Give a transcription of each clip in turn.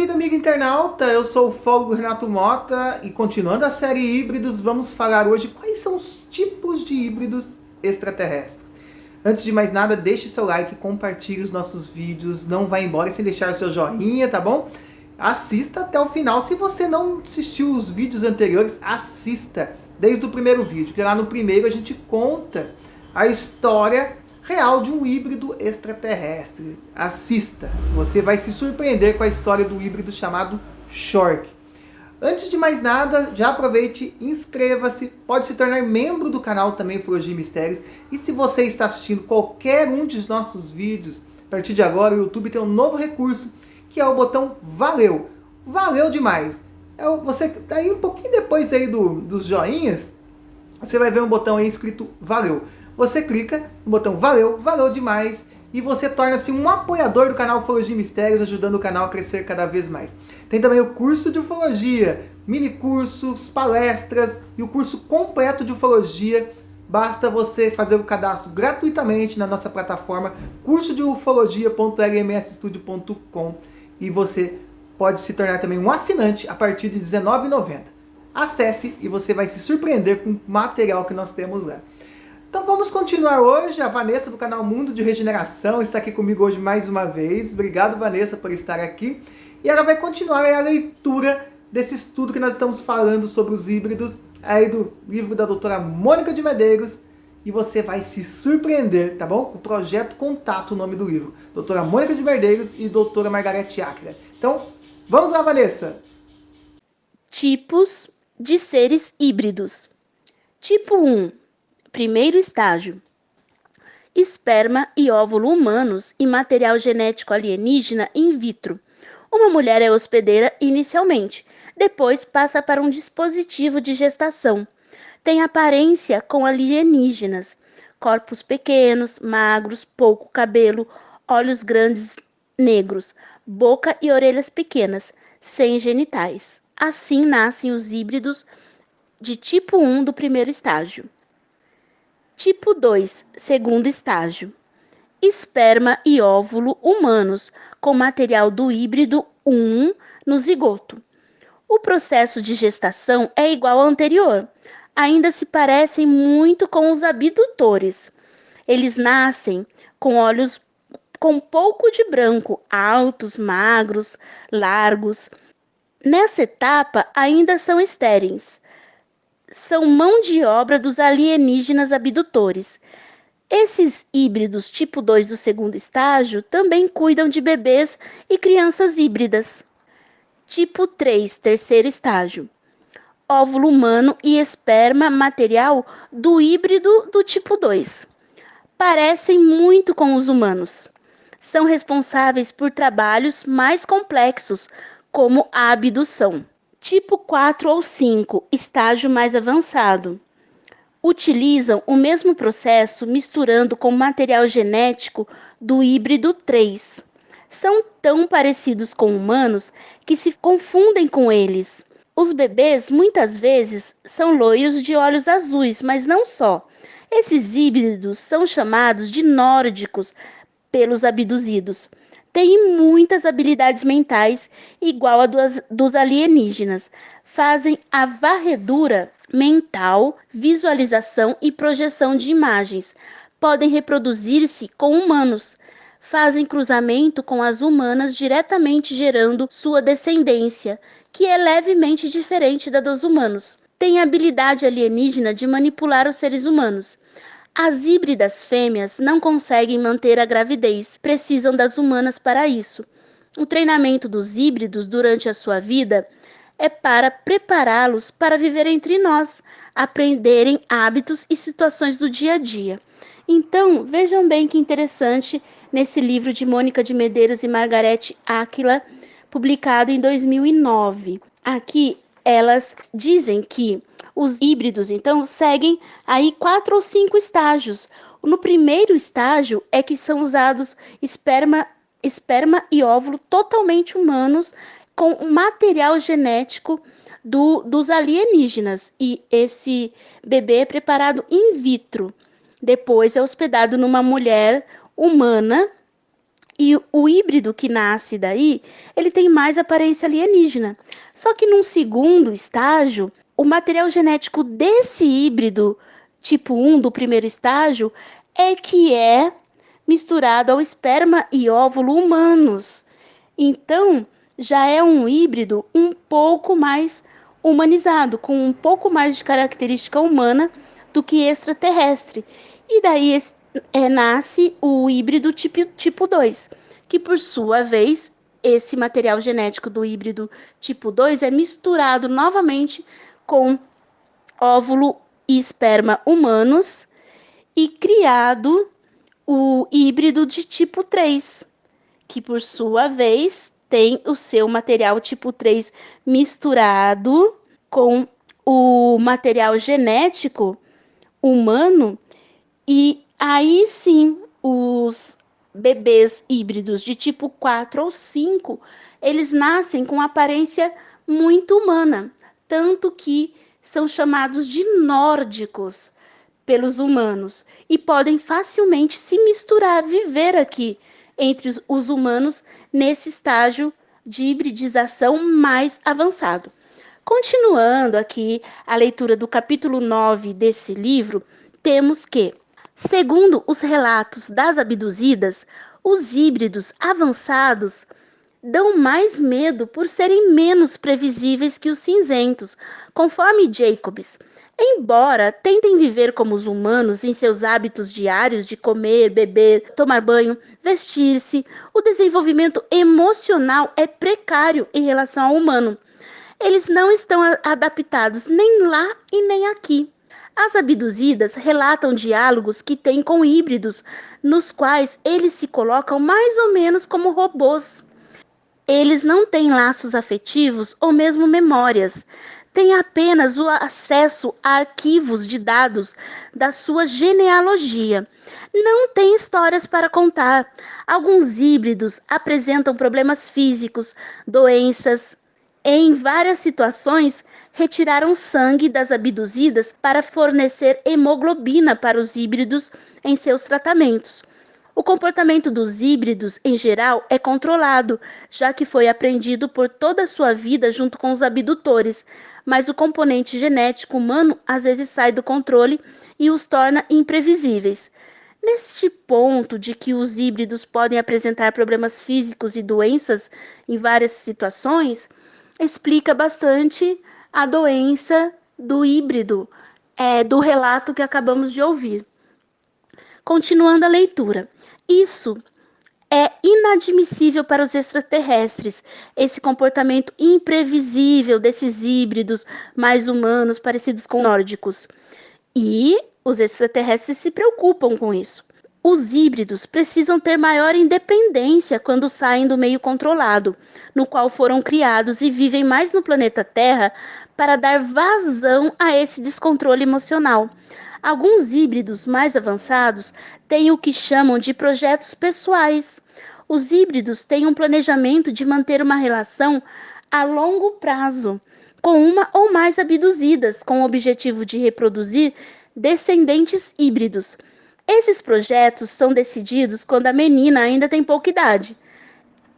amiga internauta, eu sou o ufólogo Renato Mota e continuando a série Híbridos, vamos falar hoje quais são os tipos de híbridos extraterrestres. Antes de mais nada, deixe seu like, compartilhe os nossos vídeos, não vá embora sem deixar seu joinha, tá bom? Assista até o final. Se você não assistiu os vídeos anteriores, assista desde o primeiro vídeo, porque lá no primeiro a gente conta a história real de um híbrido extraterrestre. Assista, você vai se surpreender com a história do híbrido chamado Shork. Antes de mais nada, já aproveite, inscreva-se, pode se tornar membro do canal também Ufologia e Mistérios. E se você está assistindo qualquer um dos nossos vídeos, a partir de agora o YouTube tem um novo recurso, que é o botão Valeu. Valeu demais! Você aí um pouquinho depois aí dos joinhas, você vai ver um botão aí escrito Valeu. Você clica no botão Valeu, valeu demais, e você torna-se um apoiador do canal Ufologia e Mistérios, ajudando o canal a crescer cada vez mais. Tem também o curso de ufologia, mini cursos, palestras e o curso completo de ufologia. Basta você fazer o cadastro gratuitamente na nossa plataforma cursodeufologia.lmsstudio.com e você pode se tornar também um assinante a partir de R$19,90. Acesse e você vai se surpreender com o material que nós temos lá. Então vamos continuar hoje. A Vanessa do canal Mundo de Regeneração está aqui comigo hoje mais uma vez. Obrigado, Vanessa, por estar aqui. E ela vai continuar a leitura desse estudo que nós estamos falando sobre os híbridos, aí do livro da doutora Mônica de Medeiros. E você vai se surpreender, tá bom? Com o Projeto Contato, o nome do livro. Doutora Mônica de Medeiros e doutora Margarete Acra. Então, vamos lá, Vanessa! Tipos de seres híbridos. Tipo 1. Primeiro estágio. Esperma e óvulo humanos e material genético alienígena in vitro. Uma mulher é hospedeira inicialmente, depois passa para um dispositivo de gestação. Tem aparência com alienígenas, corpos pequenos, magros, pouco cabelo, olhos grandes negros, boca e orelhas pequenas, sem genitais. Assim nascem os híbridos de tipo 1 do primeiro estágio. Tipo 2, segundo estágio. Esperma e óvulo humanos, com material do híbrido 1 no zigoto. O processo de gestação é igual ao anterior. Ainda se parecem muito com os abdutores. Eles nascem com olhos com pouco de branco, altos, magros, largos. Nessa etapa, ainda são estéreis. São mão de obra dos alienígenas abdutores. Esses híbridos tipo 2 do segundo estágio também cuidam de bebês e crianças híbridas. Tipo 3, terceiro estágio. Óvulo humano e esperma material do híbrido do tipo 2. Parecem muito com os humanos. São responsáveis por trabalhos mais complexos, como a abdução. Tipo 4 ou 5, estágio mais avançado. Utilizam o mesmo processo misturando com material genético do híbrido 3. São tão parecidos com humanos que se confundem com eles. Os bebês muitas vezes são loiros de olhos azuis, mas não só. Esses híbridos são chamados de nórdicos pelos abduzidos. Têm muitas habilidades mentais igual a dos alienígenas. Fazem a varredura mental, visualização e projeção de imagens. Podem reproduzir-se com humanos. Fazem cruzamento com as humanas diretamente gerando sua descendência, que é levemente diferente da dos humanos. Têm a habilidade alienígena de manipular os seres humanos. As híbridas fêmeas não conseguem manter a gravidez, precisam das humanas para isso. O treinamento dos híbridos durante a sua vida é para prepará-los para viver entre nós, aprenderem hábitos e situações do dia a dia. Então, vejam bem que interessante nesse livro de Mônica de Medeiros e Margarete Acra, publicado em 2009. Aqui elas dizem que os híbridos, então, seguem aí 4 ou 5 estágios. No primeiro estágio é que são usados esperma e óvulo totalmente humanos com material genético dos alienígenas. E esse bebê é preparado in vitro. Depois é hospedado numa mulher humana E o híbrido que nasce daí, ele tem mais aparência alienígena. Só que num segundo estágio, o material genético desse híbrido tipo 1 do primeiro estágio é que é misturado ao esperma e óvulo humanos. Então, já é um híbrido um pouco mais humanizado, com um pouco mais de característica humana do que extraterrestre. E daí nasce o híbrido tipo 2, que por sua vez, esse material genético do híbrido tipo 2 é misturado novamente com óvulo e esperma humanos e criado o híbrido de tipo 3, que por sua vez tem o seu material tipo 3 misturado com o material genético humano, e aí sim os bebês híbridos de tipo 4 ou 5, eles nascem com aparência muito humana, tanto que são chamados de nórdicos pelos humanos e podem facilmente se misturar, viver aqui entre os humanos nesse estágio de hibridização mais avançado. Continuando aqui a leitura do capítulo 9 desse livro, temos que, segundo os relatos das abduzidas, os híbridos avançados dão mais medo por serem menos previsíveis que os cinzentos, conforme Jacobs. Embora tentem viver como os humanos em seus hábitos diários de comer, beber, tomar banho, vestir-se, o desenvolvimento emocional é precário em relação ao humano. Eles não estão adaptados nem lá e nem aqui. As abduzidas relatam diálogos que têm com híbridos, nos quais eles se colocam mais ou menos como robôs. Eles não têm laços afetivos ou mesmo memórias. Têm apenas o acesso a arquivos de dados da sua genealogia. Não têm histórias para contar. Alguns híbridos apresentam problemas físicos, doenças. Em várias situações, retiraram sangue das abduzidas para fornecer hemoglobina para os híbridos em seus tratamentos. O comportamento dos híbridos, em geral, é controlado, já que foi aprendido por toda a sua vida junto com os abdutores, mas o componente genético humano às vezes sai do controle e os torna imprevisíveis. Neste ponto de que os híbridos podem apresentar problemas físicos e doenças em várias situações, explica bastante a doença do híbrido, do relato que acabamos de ouvir. Continuando a leitura. Isso é inadmissível para os extraterrestres, esse comportamento imprevisível desses híbridos mais humanos parecidos com nórdicos. E os extraterrestres se preocupam com isso. Os híbridos precisam ter maior independência quando saem do meio controlado, no qual foram criados, e vivem mais no planeta Terra para dar vazão a esse descontrole emocional. Alguns híbridos mais avançados têm o que chamam de projetos pessoais. Os híbridos têm um planejamento de manter uma relação a longo prazo com uma ou mais abduzidas, com o objetivo de reproduzir descendentes híbridos. Esses projetos são decididos quando a menina ainda tem pouca idade.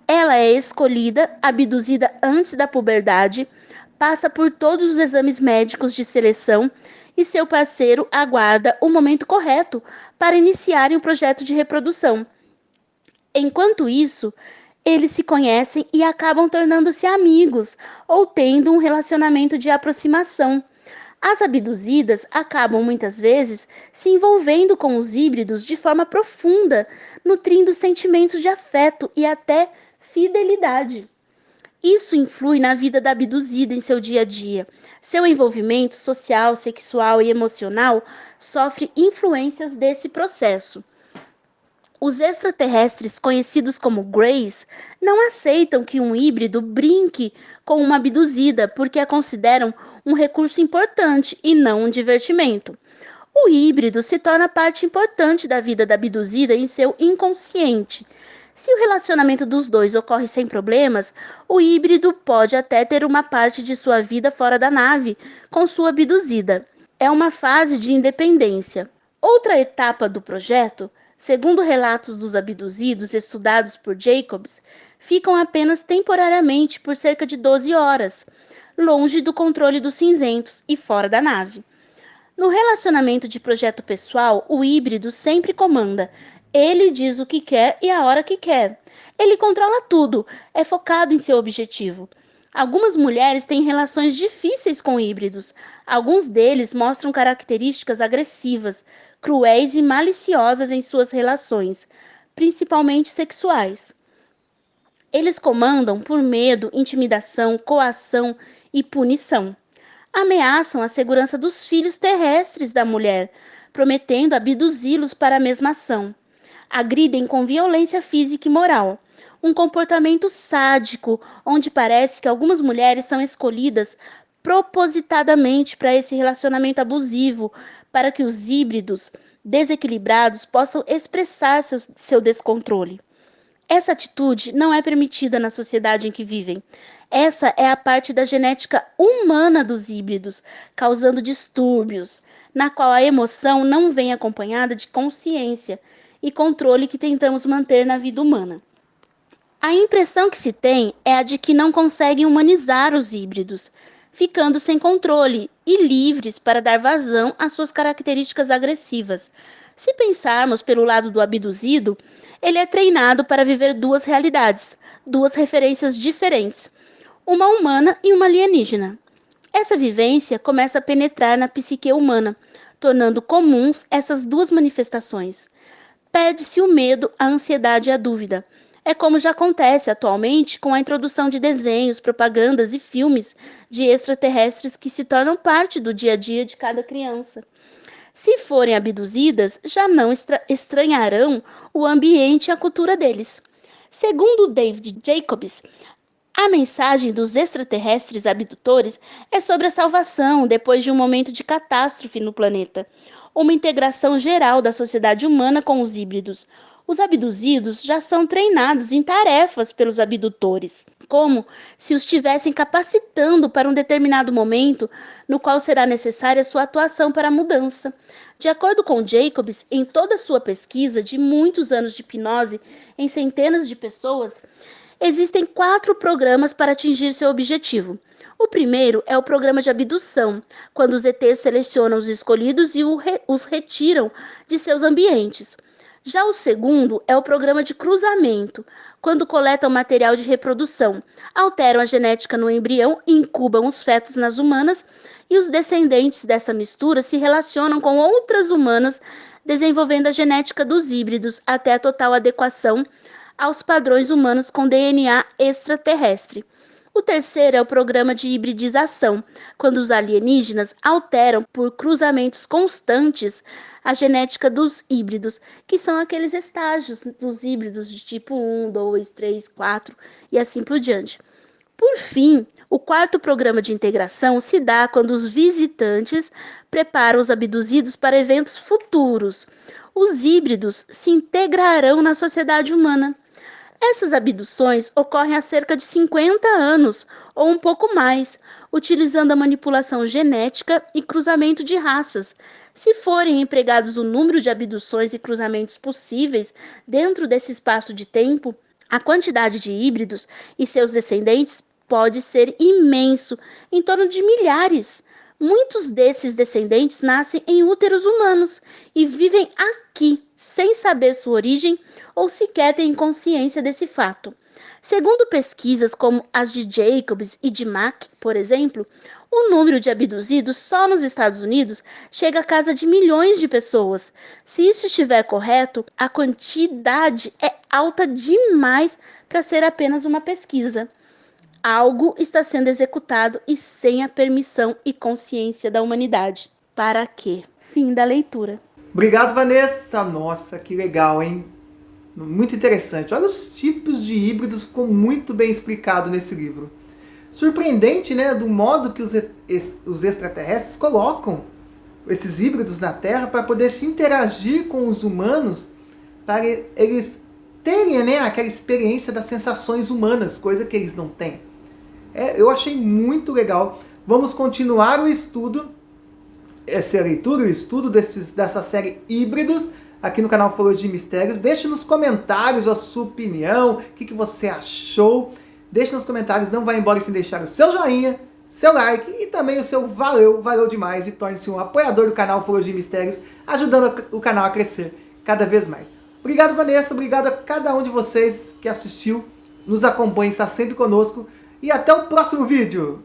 Ela é escolhida, abduzida antes da puberdade, passa por todos os exames médicos de seleção e seu parceiro aguarda o momento correto para iniciarem o projeto de reprodução. Enquanto isso, eles se conhecem e acabam tornando-se amigos ou tendo um relacionamento de aproximação. As abduzidas acabam muitas vezes se envolvendo com os híbridos de forma profunda, nutrindo sentimentos de afeto e até fidelidade. Isso influi na vida da abduzida em seu dia a dia. Seu envolvimento social, sexual e emocional sofre influências desse processo. Os extraterrestres, conhecidos como Greys, não aceitam que um híbrido brinque com uma abduzida porque a consideram um recurso importante e não um divertimento. O híbrido se torna parte importante da vida da abduzida em seu inconsciente. Se o relacionamento dos dois ocorre sem problemas, o híbrido pode até ter uma parte de sua vida fora da nave, com sua abduzida. É uma fase de independência. Outra etapa do projeto Segundo relatos dos abduzidos estudados por Jacobs, ficam apenas temporariamente por cerca de 12 horas, longe do controle dos cinzentos e fora da nave. No relacionamento de projeto pessoal, o híbrido sempre comanda. Ele diz o que quer e a hora que quer. Ele controla tudo, é focado em seu objetivo. Algumas mulheres têm relações difíceis com híbridos. Alguns deles mostram características agressivas, cruéis e maliciosas em suas relações, principalmente sexuais. Eles comandam por medo, intimidação, coação e punição. Ameaçam a segurança dos filhos terrestres da mulher, prometendo abduzi-los para a mesma ação. Agridem com violência física e moral. Um comportamento sádico, onde parece que algumas mulheres são escolhidas propositadamente para esse relacionamento abusivo, para que os híbridos desequilibrados possam expressar seu descontrole. Essa atitude não é permitida na sociedade em que vivem. Essa é a parte da genética humana dos híbridos, causando distúrbios, na qual a emoção não vem acompanhada de consciência e controle que tentamos manter na vida humana. A impressão que se tem é a de que não conseguem humanizar os híbridos, ficando sem controle e livres para dar vazão às suas características agressivas. Se pensarmos pelo lado do abduzido, ele é treinado para viver duas realidades, duas referências diferentes, uma humana e uma alienígena. Essa vivência começa a penetrar na psique humana, tornando comuns essas duas manifestações. Perde-se o medo, a ansiedade e a dúvida. É como já acontece atualmente com a introdução de desenhos, propagandas e filmes de extraterrestres que se tornam parte do dia a dia de cada criança. Se forem abduzidas, já não estranharão o ambiente e a cultura deles. Segundo David Jacobs, a mensagem dos extraterrestres abdutores é sobre a salvação depois de um momento de catástrofe no planeta, uma integração geral da sociedade humana com os híbridos. Os abduzidos já são treinados em tarefas pelos abdutores, como se os estivessem capacitando para um determinado momento no qual será necessária sua atuação para a mudança. De acordo com Jacobs, em toda a sua pesquisa de muitos anos de hipnose em centenas de pessoas, existem 4 programas para atingir seu objetivo. O primeiro é o programa de abdução, quando os ETs selecionam os escolhidos e os retiram de seus ambientes. Já o segundo é o programa de cruzamento, quando coletam material de reprodução, alteram a genética no embrião e incubam os fetos nas humanas, e os descendentes dessa mistura se relacionam com outras humanas, desenvolvendo a genética dos híbridos até a total adequação aos padrões humanos com DNA extraterrestre. O terceiro é o programa de hibridização, quando os alienígenas alteram por cruzamentos constantes a genética dos híbridos, que são aqueles estágios dos híbridos de tipo 1, 2, 3, 4 e assim por diante. Por fim, o quarto programa de integração se dá quando os visitantes preparam os abduzidos para eventos futuros. Os híbridos se integrarão na sociedade humana. Essas abduções ocorrem há cerca de 50 anos, ou um pouco mais, utilizando a manipulação genética e cruzamento de raças. Se forem empregados o número de abduções e cruzamentos possíveis dentro desse espaço de tempo, a quantidade de híbridos e seus descendentes pode ser imenso, em torno de milhares. Muitos desses descendentes nascem em úteros humanos e vivem aqui, sem saber sua origem ou sequer têm consciência desse fato. Segundo pesquisas como as de Jacobs e de Mack, por exemplo, o número de abduzidos só nos Estados Unidos chega a casa de milhões de pessoas. Se isso estiver correto, a quantidade é alta demais para ser apenas uma pesquisa. Algo está sendo executado e sem a permissão e consciência da humanidade. Para quê? Fim da leitura. Obrigado, Vanessa. Nossa, que legal, hein? Muito interessante. Olha os tipos de híbridos, ficou muito bem explicado nesse livro. Surpreendente, né? Do modo que os extraterrestres colocam esses híbridos na Terra para poder se interagir com os humanos, para eles terem, né, aquela experiência das sensações humanas, coisa que eles não têm. Eu achei muito legal. Vamos continuar o estudo, essa leitura, o estudo dessa série Híbridos, aqui no canal Ufologia e Mistérios. Deixe nos comentários a sua opinião, o que você achou. Deixe nos comentários, não vai embora sem deixar o seu joinha, seu like e também o seu valeu, valeu demais, e torne-se um apoiador do canal Ufologia e Mistérios, ajudando o canal a crescer cada vez mais. Obrigado, Vanessa, obrigado a cada um de vocês que assistiu, nos acompanha, está sempre conosco, e até o próximo vídeo!